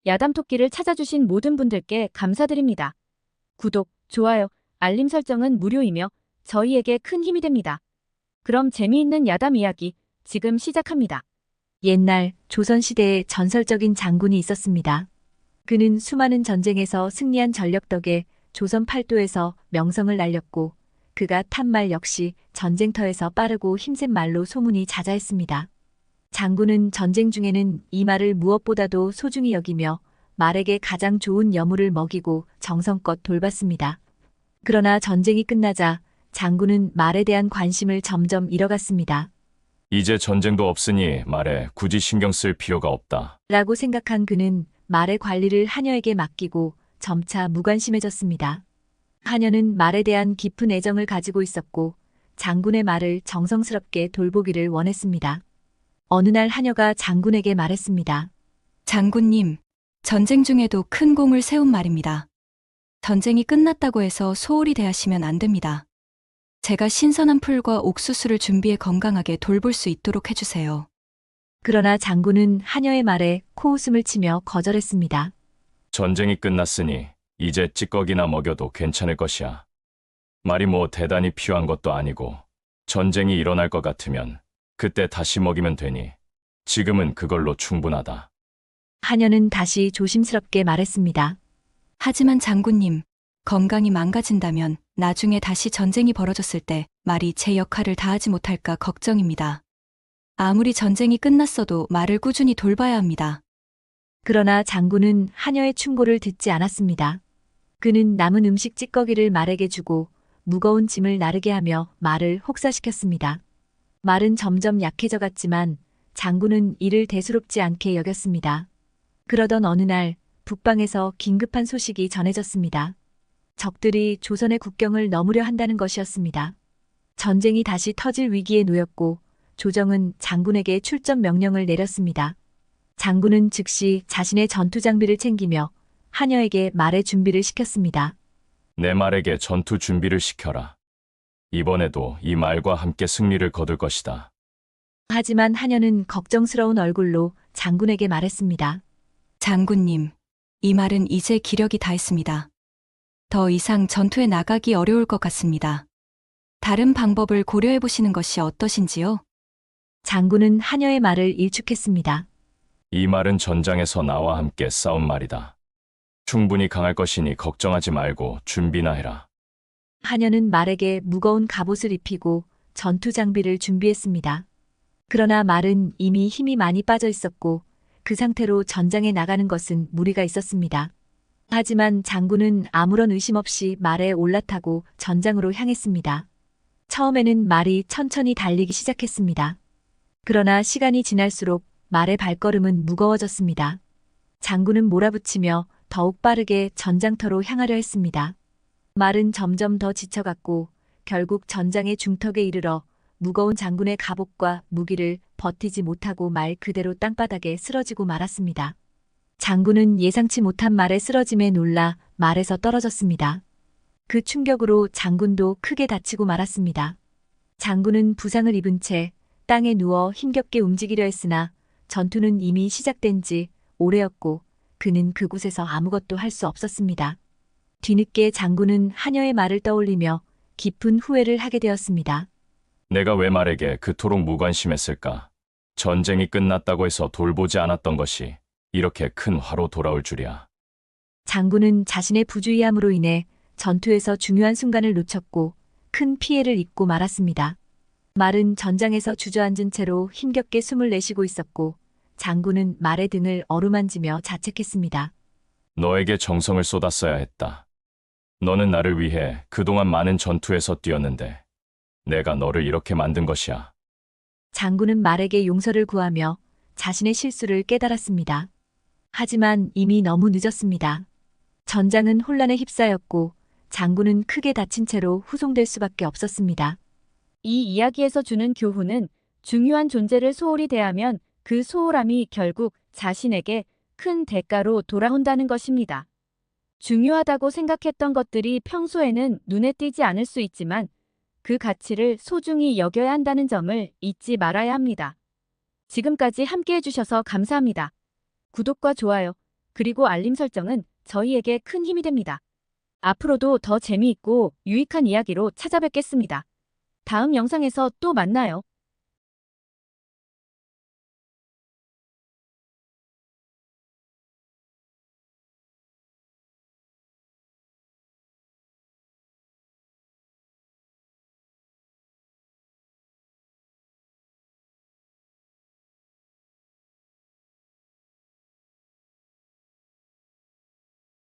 야담토끼를 찾아주신 모든 분들께 감사드립니다. 구독, 좋아요, 알림 설정은 무료이며 저희에게 큰 힘이 됩니다. 그럼 재미있는 야담 이야기 지금 시작합니다. 옛날 조선시대에 전설적인 장군이 있었습니다. 그는 수많은 전쟁에서 승리한 전력 덕에 조선 팔도에서 명성을 날렸고 그가 탄 말 역시 전쟁터에서 빠르고 힘센 말로 소문이 자자했습니다. 장군은 전쟁 중에는 이 말을 무엇보다도 소중히 여기며 말에게 가장 좋은 여물을 먹이고 정성껏 돌봤습니다. 그러나 전쟁이 끝나자 장군은 말에 대한 관심을 점점 잃어갔습니다. 이제 전쟁도 없으니 말에 굳이 신경 쓸 필요가 없다. 라고 생각한 그는 말의 관리를 하녀에게 맡기고 점차 무관심해졌습니다. 하녀는 말에 대한 깊은 애정을 가지고 있었고 장군의 말을 정성스럽게 돌보기를 원했습니다. 어느 날 하녀가 장군에게 말했습니다. 장군님, 전쟁 중에도 큰 공을 세운 말입니다. 전쟁이 끝났다고 해서 소홀히 대하시면 안 됩니다. 제가 신선한 풀과 옥수수를 준비해 건강하게 돌볼 수 있도록 해주세요. 그러나 장군은 하녀의 말에 코웃음을 치며 거절했습니다. 전쟁이 끝났으니 이제 찌꺼기나 먹여도 괜찮을 것이야. 말이 뭐 대단히 필요한 것도 아니고 전쟁이 일어날 것 같으면 그때 다시 먹이면 되니 지금은 그걸로 충분하다. 하녀는 다시 조심스럽게 말했습니다. 하지만 장군님, 건강이 망가진다면 나중에 다시 전쟁이 벌어졌을 때 말이 제 역할을 다하지 못할까 걱정입니다. 아무리 전쟁이 끝났어도 말을 꾸준히 돌봐야 합니다. 그러나 장군은 하녀의 충고를 듣지 않았습니다. 그는 남은 음식 찌꺼기를 말에게 주고 무거운 짐을 나르게 하며 말을 혹사시켰습니다. 말은 점점 약해져 갔지만 장군은 이를 대수롭지 않게 여겼습니다. 그러던 어느 날 북방에서 긴급한 소식이 전해졌습니다. 적들이 조선의 국경을 넘으려 한다는 것이었습니다. 전쟁이 다시 터질 위기에 놓였고 조정은 장군에게 출전 명령을 내렸습니다. 장군은 즉시 자신의 전투 장비를 챙기며 하녀에게 말의 준비를 시켰습니다. 내 말에게 전투 준비를 시켜라. 이번에도 이 말과 함께 승리를 거둘 것이다. 하지만 하녀는 걱정스러운 얼굴로 장군에게 말했습니다. 장군님, 이 말은 이제 기력이 다했습니다. 더 이상 전투에 나가기 어려울 것 같습니다. 다른 방법을 고려해 보시는 것이 어떠신지요? 장군은 하녀의 말을 일축했습니다. 이 말은 전장에서 나와 함께 싸운 말이다. 충분히 강할 것이니 걱정하지 말고 준비나 해라. 하녀는 말에게 무거운 갑옷을 입히고 전투 장비를 준비했습니다. 그러나 말은 이미 힘이 많이 빠져 있었고 그 상태로 전장에 나가는 것은 무리가 있었습니다. 하지만 장군은 아무런 의심 없이 말에 올라타고 전장으로 향했습니다. 처음에는 말이 천천히 달리기 시작했습니다. 그러나 시간이 지날수록 말의 발걸음은 무거워졌습니다. 장군은 몰아붙이며 더욱 빠르게 전장터로 향하려 했습니다. 말은 점점 더 지쳐갔고 결국 전장의 중턱에 이르러 무거운 장군의 갑옷과 무기를 버티지 못하고 말 그대로 땅바닥에 쓰러지고 말았습니다. 장군은 예상치 못한 말의 쓰러짐에 놀라 말에서 떨어졌습니다. 그 충격으로 장군도 크게 다치고 말았습니다. 장군은 부상을 입은 채 땅에 누워 힘겹게 움직이려 했으나 전투는 이미 시작된 지 오래였고 그는 그곳에서 아무것도 할 수 없었습니다. 뒤늦게 장군은 하녀의 말을 떠올리며 깊은 후회를 하게 되었습니다. 내가 왜 말에게 그토록 무관심했을까? 전쟁이 끝났다고 해서 돌보지 않았던 것이 이렇게 큰 화로 돌아올 줄이야. 장군은 자신의 부주의함으로 인해 전투에서 중요한 순간을 놓쳤고 큰 피해를 입고 말았습니다. 말은 전장에서 주저앉은 채로 힘겹게 숨을 내쉬고 있었고 장군은 말의 등을 어루만지며 자책했습니다. 너에게 정성을 쏟았어야 했다. 너는 나를 위해 그동안 많은 전투에서 뛰었는데 내가 너를 이렇게 만든 것이야. 장군은 말에게 용서를 구하며 자신의 실수를 깨달았습니다. 하지만 이미 너무 늦었습니다. 전장은 혼란에 휩싸였고 장군은 크게 다친 채로 후송될 수밖에 없었습니다. 이 이야기에서 주는 교훈은 중요한 존재를 소홀히 대하면 그 소홀함이 결국 자신에게 큰 대가로 돌아온다는 것입니다. 중요하다고 생각했던 것들이 평소에는 눈에 띄지 않을 수 있지만 그 가치를 소중히 여겨야 한다는 점을 잊지 말아야 합니다. 지금까지 함께 해주셔서 감사합니다. 구독과 좋아요, 그리고 알림 설정은 저희에게 큰 힘이 됩니다. 앞으로도 더 재미있고 유익한 이야기로 찾아뵙겠습니다. 다음 영상에서 또 만나요.